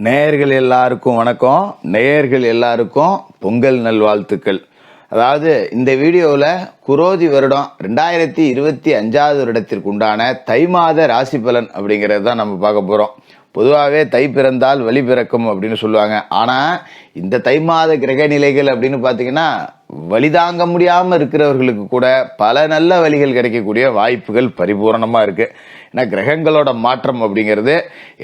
நேயர்கள் எல்லாருக்கும் வணக்கம். நேயர்கள் எல்லாருக்கும் பொங்கல் நல்வாழ்த்துக்கள். அதாவது இந்த வீடியோவில் குரோதி வருடம் 2025 வருடத்திற்கு உண்டான தை மாத ராசி பலன் அப்படிங்கிறது தான் நம்ம பார்க்க போகிறோம். பொதுவாகவே தை பிறந்தால் வழி பிறக்கும் அப்படின்னு சொல்லுவாங்க. ஆனால் இந்த தை மாத கிரக நிலைகள் அப்படின்னு பார்த்தீங்கன்னா வழி தாங்க முடியாமல் இருக்கிறவர்களுக்கு கூட பல நல்ல வழிகள் கிடைக்கக்கூடிய வாய்ப்புகள் பரிபூரணமாக இருக்குது. ஏன்னா கிரகங்களோட மாற்றம் அப்படிங்கிறது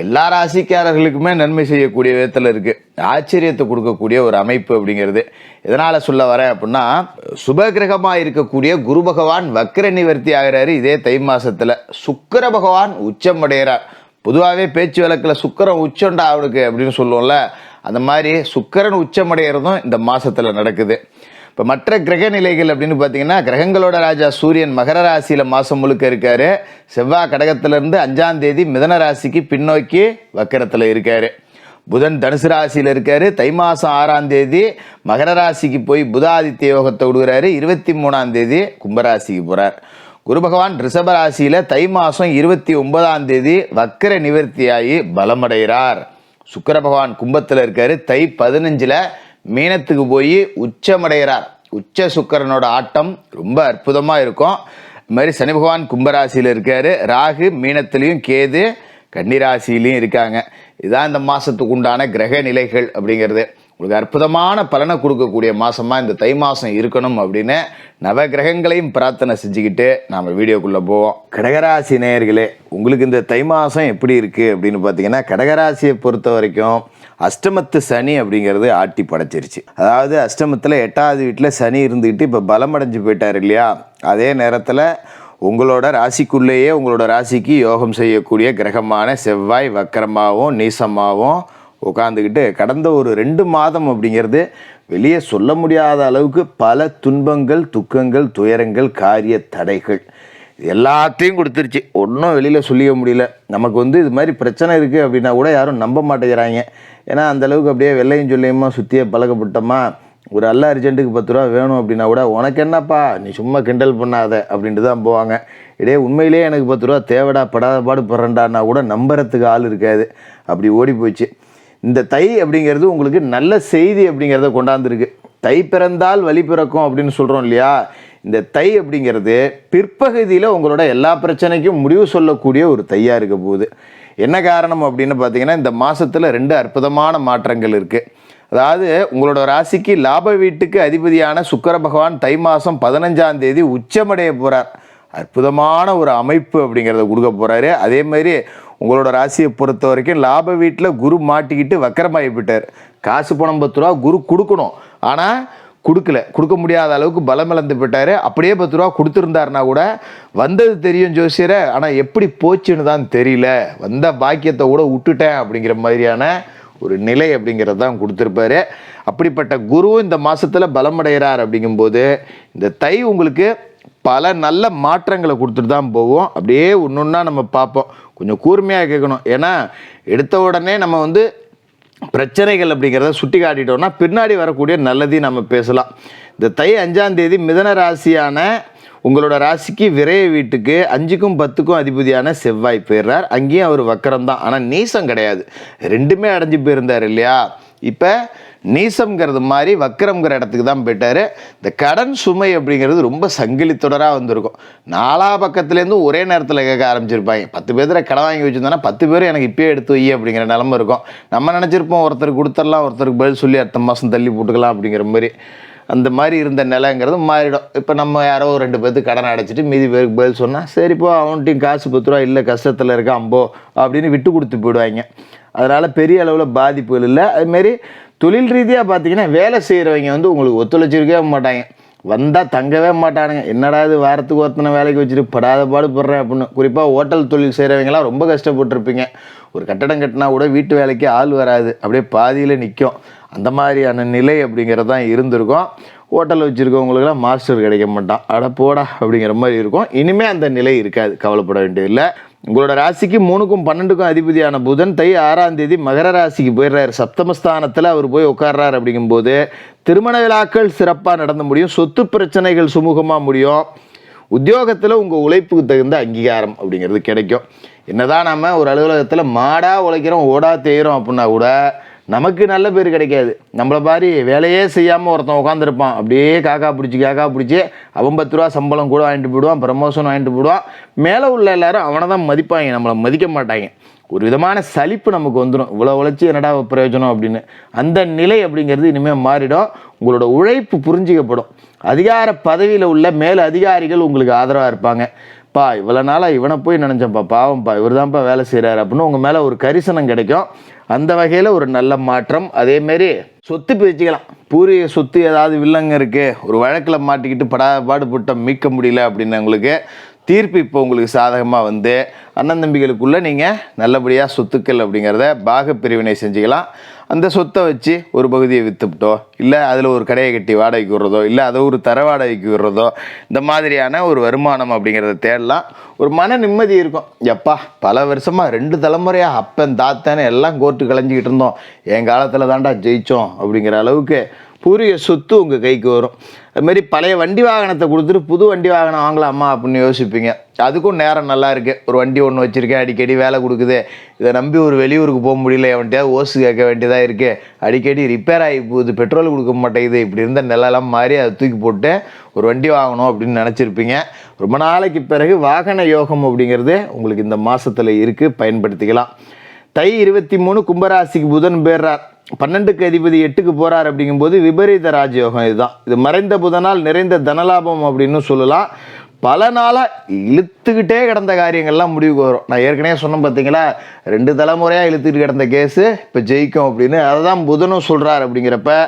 எல்லா ராசிக்காரர்களுக்குமே நன்மை செய்யக்கூடிய விதத்தில் இருக்குது. ஆச்சரியத்தை கொடுக்கக்கூடிய ஒரு அமைப்பு அப்படிங்கிறது. எதனால் சொல்ல வரேன் அப்படின்னா, சுப கிரகமாக இருக்கக்கூடிய குரு பகவான் வக்ர நிவர்த்தி ஆகிறாரு இதே தை மாதத்தில். சுக்கிர பகவான் உச்சம் அடைகிறார். பொதுவாகவே பேச்சு வழக்கில் சுக்கிரன் உச்சண்டா அவனுக்கு அப்படின்னு சொல்லுவோம்ல, அந்த மாதிரி சுக்கிரன் உச்சமடைகிறதும் இந்த மாதத்தில் நடக்குது. இப்போ மற்ற கிரக நிலைகள் அப்படின்னு பார்த்தீங்கன்னா, கிரகங்களோட ராஜா சூரியன் மகர ராசியில் மாதம் முழுக்க இருக்காரு. செவ்வாய் கடகத்திலிருந்து 5ஆம் தேதி மிதன ராசிக்கு பின்னோக்கி வக்கரத்தில் இருக்காரு. புதன் தனுசு ராசியில் இருக்காரு. தை மாதம் 6ஆம் தேதி மகர ராசிக்கு போய் புதாதித்ய யோகத்தை விடுகிறாரு. 23ஆம் தேதி கும்பராசிக்கு போகிறார். குரு பகவான் ரிஷப ராசியில் தை மாதம் 29ஆம் தேதி வக்கர நிவர்த்தியாகி பலமடைகிறார். சுக்கிர பகவான் கும்பத்தில் இருக்காரு. தை 15 மீனத்துக்கு போய் உச்சமடைகிறார். உச்ச சுக்கிரனோட ஆட்டம் ரொம்ப அற்புதமாக இருக்கும். இது மாதிரி சனி பகவான் கும்பராசியில் இருக்காரு. ராகு மீனத்திலையும் கேது கன்னிராசிலையும் இருக்காங்க. இதுதான் இந்த மாதத்துக்கு உண்டான கிரக நிலைகள் அப்படிங்கிறது. உங்களுக்கு அற்புதமான பலனை கொடுக்கக்கூடிய மாதமாக இந்த தை மாதம் இருக்கணும் அப்படின்னு நவ கிரகங்களையும் பிரார்த்தனை செஞ்சுக்கிட்டு நாம் வீடியோக்குள்ளே போவோம். கடகராசி நேயர்களே, உங்களுக்கு இந்த தை மாதம் எப்படி இருக்குது அப்படின்னு பார்த்தீங்கன்னா, கடகராசியை பொறுத்த வரைக்கும் அஷ்டமத்து சனி அப்படிங்கிறது ஆட்டி படைச்சிருச்சு. அதாவது அஷ்டமத்தில் 8வது வீட்டில் சனி இருந்துக்கிட்டு இப்போ பலமடைஞ்சு போயிட்டார் இல்லையா. அதே நேரத்தில் உங்களோட ராசிக்குள்ளேயே உங்களோட ராசிக்கு யோகம் செய்யக்கூடிய கிரகமான செவ்வாய் வக்கரமாகவும் நீசமாகவும் உட்காந்துக்கிட்டு கடந்த ஒரு 2 மாதம் அப்படிங்கிறது வெளியே சொல்ல முடியாத அளவுக்கு பல துன்பங்கள், துக்கங்கள், துயரங்கள், காரிய தடைகள் எல்லாத்தையும் கொடுத்துருச்சு. ஒன்றும் வெளியில் சொல்லிக்க முடியல. நமக்கு இது மாதிரி பிரச்சனை இருக்குது அப்படின்னா கூட யாரும் நம்ப மாட்டேங்கிறாங்க. ஏன்னா அந்தளவுக்கு அப்படியே வெள்ளையும் சொல்லியுமா சுற்றியே பழக்கப்பட்டோமா. ஒரு அல்ல அர்ஜென்ட்டுக்கு 10 ரூபா வேணும் அப்படின்னா கூட உனக்கு என்னப்பா நீ சும்மா கிண்டல் பண்ணாத அப்படின்ட்டு தான் போவாங்க. இதே உண்மையிலேயே எனக்கு 10 ரூபா தேவைடா படாத பாடு படுறேன்டான்னா கூட நம்புறதுக்கு ஆள் இருக்காது. அப்படி ஓடி போச்சு. இந்த தை அப்படிங்கிறது உங்களுக்கு நல்ல செய்தி அப்படிங்கிறத கொண்டாந்துருக்கு. தை பிறந்தால் வழி பிறக்கும் அப்படின்னு சொல்கிறோம் இல்லையா. இந்த தை அப்படிங்கிறது பிற்பகுதியில் உங்களோட எல்லா பிரச்சனைக்கும் முடிவு சொல்லக்கூடிய ஒரு தையாக இருக்க போகுது. என்ன காரணம் அப்படின்னு பார்த்தீங்கன்னா, இந்த மாதத்தில் 2 அற்புதமான மாற்றங்கள் இருக்குது. அதாவது உங்களோட ராசிக்கு லாப வீட்டுக்கு அதிபதியான சுக்கிர பகவான் தை மாதம் 15ஆம் தேதி உச்சமடைய போகிறார். அற்புதமான ஒரு அமைப்பு அப்படிங்கிறத கொடுக்க போகிறாரு. அதே மாதிரி உங்களோட ராசியை பொறுத்த வரைக்கும் லாப வீட்டில் குரு மாட்டிக்கிட்டு வக்கரமாகி போயிட்டார். காசு பணம் 10 ரூபா குரு கொடுக்கணும், ஆனால் கொடுக்க முடியாத அளவுக்கு பலம் இழந்து போயிட்டார். அப்படியே 10 ரூபா கொடுத்துருந்தாருனா கூட வந்தது தெரியும் ஜோசியரை, ஆனால் எப்படி போச்சுன்னு தான் தெரியல, வந்த பாக்கியத்தை கூட விட்டுட்டேன் அப்படிங்கிற மாதிரியான ஒரு நிலை அப்படிங்கிறது தான் கொடுத்துருப்பாரு. அப்படிப்பட்ட குருவும் இந்த மாதத்தில் பலமடைகிறார். அப்படிங்கும்போது இந்த தை உங்களுக்கு பல நல்ல மாற்றங்களை கொடுத்துட்டு தான் போவோம். அப்படியே ஒன்றா நம்ம பார்ப்போம். கொஞ்சம் கூர்மையாக கேட்கணும். ஏன்னா எடுத்த உடனே நம்ம பிரச்சனைகள் அப்படிங்கிறத சுட்டி காட்டிட்டோம்னா பின்னாடி வரக்கூடிய நல்லதையும் நம்ம பேசலாம். இந்த தை 5ஆம் தேதி மிதன ராசியான உங்களோட ராசிக்கு விரைய வீட்டுக்கு 5க்கும் 10க்கும் அதிபதியான செவ்வாய் போயிடுறார். அங்கேயும் அவர் வக்கரம் தான், ஆனால் நீசம் கிடையாது. 2மே அடைஞ்சு போயிருந்தார் இல்லையா. இப்போ நீசம்ங்கிறது மாதிரி வக்கரம்ங்கிற இடத்துக்கு தான் போயிட்டார். இந்த கடன் சுமை அப்படிங்கிறது ரொம்ப சங்கிலி தொடராக வந்திருக்கும். 4 பக்கத்துலேருந்து ஒரே நேரத்தில் கேட்க ஆரம்பிச்சிருப்பாங்க. 10 பேர் கடன் வாங்கி வச்சுருந்தோன்னா 10 பேர் எனக்கு இப்போயே எடுத்து வை அப்படிங்கிற நிலமை இருக்கும். நம்ம நினச்சிருப்போம் ஒருத்தருக்கு கொடுத்துடலாம், ஒருத்தருக்கு பதில் சொல்லி அடுத்த மாதம் தள்ளி போட்டுக்கலாம் அப்படிங்கிற மாதிரி. அந்த மாதிரி இருந்த நிலைங்கிறது மாறிடும். இப்போ நம்ம யாரோ 2 பேருக்கு கடன் அடைச்சிட்டு மீதி பேருக்கு பதில் சொன்னால் சரிப்போ அவன்கிட்டையும் காசு 10 ரூபா இல்லை கஷ்டத்தில் இருக்கான் அம்போ அப்படின்னு விட்டு கொடுத்து போயிடுவாங்க. அதனால் பெரிய அளவில் பாதிப்புகள் இல்லை. அதுமாரி தொழில் ரீதியாக பார்த்தீங்கன்னா வேலை செய்கிறவங்க உங்களுக்கு ஒத்துழைச்சிருக்கவே மாட்டாங்க. வந்தால் தங்கவே மாட்டானுங்க. என்னடா இது வாரத்துக்கு ஒருத்தனை வேலைக்கு வச்சுட்டு படாத பாடுபடுறேன் அப்படின்னு. குறிப்பாக ஹோட்டல் தொழில் செய்கிறவங்களாம் ரொம்ப கஷ்டப்பட்டுருப்பீங்க. ஒரு கட்டடம் கட்டினா கூட வீட்டு வேலைக்கு ஆள் வராது, அப்படியே பாதியில் நிற்கும். அந்த மாதிரியான நிலை அப்படிங்கிறது தான் இருந்திருக்கும். ஹோட்டல் வச்சுருக்கவங்களுக்குலாம் மாஸ்டர் கிடைக்க மாட்டான், அட போடா அப்படிங்கிற மாதிரி இருக்கும். இனிமேல் அந்த நிலை இருக்காது, கவலைப்பட வேண்டியதில்லை. உங்களோட ராசிக்கு 3க்கும் 12க்கும் அதிபதியான புதன் தை 6ஆம் தேதி மகர ராசிக்கு போயிடுறாரு. சப்தமஸ்தானத்தில் அவர் போய் உட்கார்றாரு. அப்படிங்கும்போது திருமண விழாக்கள் சிறப்பாக நடந்து முடியும். சொத்து பிரச்சனைகள் சுமூகமாக முடியும். உத்தியோகத்தில் உங்கள் உழைப்புக்கு தகுந்த அங்கீகாரம் அப்படிங்கிறது கிடைக்கும். என்னதான் நம்ம ஒரு அலுவலகத்தில் மாடாக உழைக்கிறோம் ஓடா தேயிறோம் அப்படின்னா கூட நமக்கு நல்ல பேர் கிடைக்காது. நம்மளை மாதிரி வேலையே செய்யாமல் ஒருத்தன் உட்காந்துருப்பான், அப்படியே காக்கா பிடிச்சி அவன் 10 ரூபா சம்பளம் கூட வாங்கிட்டு போயிடுவான், ப்ரமோஷன் வாங்கிட்டு போயிடுவான். மேலே உள்ள எல்லாரும் அவனை தான் மதிப்பாங்க, நம்மளை மதிக்க மாட்டாங்க. ஒரு விதமான சலிப்பு நமக்கு வந்துடும், இவ்வளோ உழைச்சி என்னடா பிரயோஜனம் அப்படின்னு. அந்த நிலை அப்படிங்கிறது இனிமேல் மாறிடும். உங்களோட உழைப்பு புரிஞ்சிக்கப்படும். அதிகார பதவியில் உள்ள மேல் அதிகாரிகள் உங்களுக்கு ஆதரவாக இருப்பாங்க. பா இவ்வளோ நாளாக இவனை போய் நினச்சேன்ப்பா, பாவம்ப்பா இவர் தான்ப்பா வேலை செய்கிறாரு அப்படின்னு உங்கள் மேலே ஒரு கரிசனம் கிடைக்கும். அந்த வகையில் ஒரு நல்ல மாற்றம். அதேமாரி சொத்து பிரிச்சுக்கலாம். பூர்வீக சொத்து ஏதாவது வில்லங்க இருக்குது, ஒரு வழக்கில் மாட்டிக்கிட்டு பாடுபட்ட மீட்க முடியல அப்படின்னவங்களுக்கு தீர்ப்பு இப்போ உங்களுக்கு சாதகமாக வந்து அண்ணன் தம்பிகளுக்குள்ளே நீங்கள் நல்லபடியாக சொத்துக்கள் அப்படிங்கிறத பாக பிரிவினை செஞ்சுக்கலாம். அந்த சொத்தை வச்சு ஒரு பகுதியை விற்றுவிட்டோ, இல்லை அதில் ஒரு கடையை கட்டி வாடகைக்கு விடுறதோ, இல்லை அதை ஒரு தர வாடகைக்கு விடுறதோ, இந்த மாதிரியான ஒரு வருமானம் அப்படிங்கிறத தேடலாம். ஒரு மன நிம்மதி இருக்கும். எப்பா பல வருஷமாக 2 தலைமுறையாக அப்பன் தாத்தன்னு எல்லாம் கோர்ட்டு கலைஞ்சிக்கிட்டு இருந்தோம், என் காலத்தில் தாண்டா ஜெயித்தோம் அப்படிங்கிற அளவுக்கு பூர்வீக சொத்து உங்கள் கைக்கு வரும். அதுமாரி பழைய வண்டி வாகனத்தை கொடுத்துட்டு புது வண்டி வாகனம் வாங்கலாமா அப்படின்னு யோசிப்பீங்க. அதுக்கும் நேரம் நல்லா இருக்குது. ஒரு வண்டி ஒன்று வச்சுருக்கேன், அடிக்கடி வேலை கொடுக்குது, இதை நம்பி ஒரு வெளியூருக்கு போக முடியல, எவன்ட்டையாவது ஓசு கேட்க வேண்டியதாக இருக்குது, அடிக்கடி ரிப்பேர் ஆகி போகுது, பெட்ரோல் கொடுக்க மாட்டேங்குது, இப்படி இருந்த நிலையெல்லாம் மாறி அதை தூக்கி போட்டு ஒரு வண்டி வாங்கணும் அப்படின்னு நினச்சிருப்பீங்க. ரொம்ப நாளைக்கு பிறகு வாகன யோகம் அப்படிங்கிறது உங்களுக்கு இந்த மாதத்தில் இருக்குது, பயன்படுத்திக்கலாம். தை 23 கும்பராசிக்கு புதன் பேர்றார். 12க்கு அதிபதி 8க்கு போகிறார். அப்படிங்கும்போது விபரீத ராஜயோகம் இதுதான். இது மறைந்த புதனால் நிறைந்த தனலாபம் அப்படின்னு சொல்லலாம். பல நாளாக இழுத்துக்கிட்டே கிடந்த காரியங்கள்லாம் முடிவுக்கு வரும். நான் ஏற்கனவே சொன்னேன் பார்த்தீங்களா, 2 தலைமுறையாக இழுத்துக்கிட்டு கிடந்த கேஸு இப்போ ஜெயிக்கும் அப்படின்னு. அதை தான் புதனும் சொல்கிறார். அப்படிங்கிறப்ப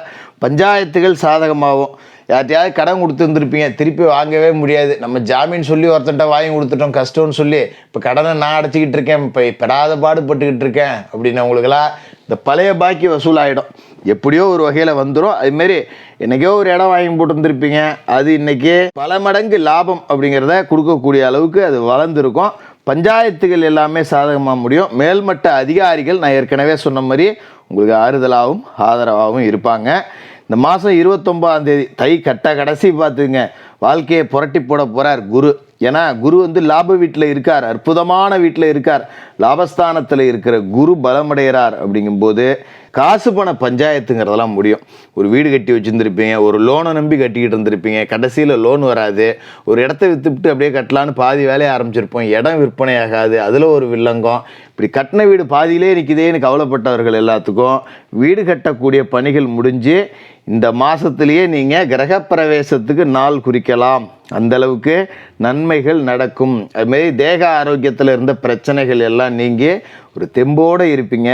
பஞ்சாயத்துகள் சாதகமாகும். யார்ட்டையாவது கடன் கொடுத்துருந்துருப்பீங்க, திருப்பி வாங்கவே முடியாது, நம்ம ஜாமீன் சொல்லி ஒருத்தன்ட்ட வாங்கி கொடுத்துட்டோம் கஷ்டம்னு சொல்லி இப்போ கடனை நான் அடைச்சிக்கிட்டு இருக்கேன், இப்போ பெடாத பாடுபட்டுக்கிட்டு இருக்கேன் அப்படின்னு உங்களுக்கெல்லாம் இந்த பழைய பாக்கி வசூலாகிடும். எப்படியோ ஒரு வகையில் வந்துடும். அதுமாரி என்றைக்கோ ஒரு இடம் வாங்கி போட்டுருந்துருப்பீங்க, அது இன்றைக்கி பல மடங்கு லாபம் அப்படிங்கிறத கொடுக்கக்கூடிய அளவுக்கு அது வளர்ந்துருக்கும். பஞ்சாயத்துகள் எல்லாமே சாதகமாக முடியும். மேல்மட்ட அதிகாரிகள் நான் ஏற்கனவே சொன்ன மாதிரி உங்களுக்கு ஆறுதலாகவும் ஆதரவாகவும் இருப்பாங்க. இந்த மாதம் 29ஆம் தேதி தை கடைசி பார்த்துங்க, வாழ்க்கையை புரட்டி போட போகிறார் குரு. ஏன்னா குரு வந்து லாப வீட்டில் இருக்கார், அற்புதமான வீட்டில் இருக்கார். லாபஸ்தானத்தில் இருக்கிற குரு பலமடைகிறார். அப்படிங்கும்போது காசு பண பஞ்சாயத்துங்கிறதெல்லாம் முடியும். ஒரு வீடு கட்டி வச்சுருந்துருப்பீங்க, ஒரு லோனை நம்பி கட்டிக்கிட்டு இருந்திருப்பீங்க, கடைசியில் லோன் வராது, ஒரு இடத்த விற்றுவிட்டு அப்படியே கட்டலான்னு பாதி வேலையை ஆரம்பிச்சிருப்போம், இடம் விற்பனை ஆகாது, அதில் ஒரு வில்லங்கம். இப்படி கட்டின வீடு பாதியிலே நிற்கிதேன்னு கவலைப்பட்டவர்கள் எல்லாத்துக்கும் வீடு கட்டக்கூடிய பணிகள் முடிஞ்சு இந்த மாதத்துலேயே நீங்கள் கிரகப்பிரவேசத்துக்கு நாள் குறிக்கலாம். அந்தளவுக்கு நன்மைகள் நடக்கும். அதுமாரி தேக ஆரோக்கியத்தில் இருந்த பிரச்சனைகள் எல்லாம் நீங்கி ஒரு தெம்போடு இருப்பீங்க.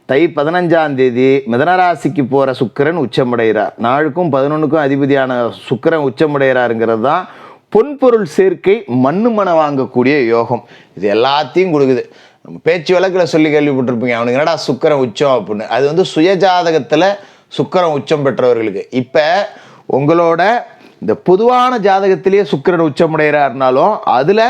தை 15ஆம் தேதி மிதனராசிக்கு போகிற சுக்கிரன் உச்சமடைகிறார். நாளுக்கும் 11க்கும் அதிபதியான சுக்கிரன் உச்சமடைகிறாருங்கிறது தான் பொன்பொருள் சேர்க்கை, மண்ணு மனை வாங்கக்கூடிய யோகம். இது எல்லாத்தையும் கொடுக்குது. நம்ம பேச்சு வழக்கில் சொல்லி கேள்விப்பட்டிருப்பீங்க, அவனுக்கு என்னடா சுக்கிரன் உச்சம் அப்படின்னு. அது வந்து சுயஜாதகத்தில் சுக்கிரன் உச்சம் பெற்றவர்களுக்கு. இப்போ உங்களோட இந்த பொதுவான ஜாதகத்திலேயே சுக்கிரன் உச்சமடைகிறாருனாலும் அதில்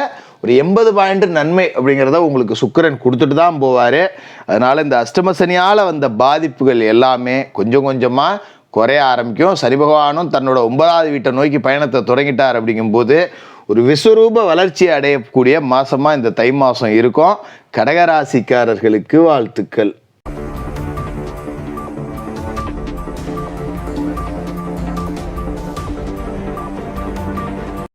ஒரு 80 பாயிண்ட் நன்மை அப்படிங்கிறத உங்களுக்கு சுக்கிரன் கொடுத்துட்டு தான் போவார். அதனால் இந்த அஷ்டமசனியால் வந்த பாதிப்புகள் எல்லாமே கொஞ்சம் கொஞ்சமாக குறைய ஆரம்பிக்கும். சனி பகவானும் தன்னோட 9வது வீட்டை நோக்கி பயணத்தை தொடங்கிட்டார். அப்படிங்கும்போது ஒரு விஸ்வரூப வளர்ச்சி அடையக்கூடிய மாதமாக இந்த தை மாதம் இருக்கும். கடகராசிக்காரர்களுக்கு வாழ்த்துக்கள்.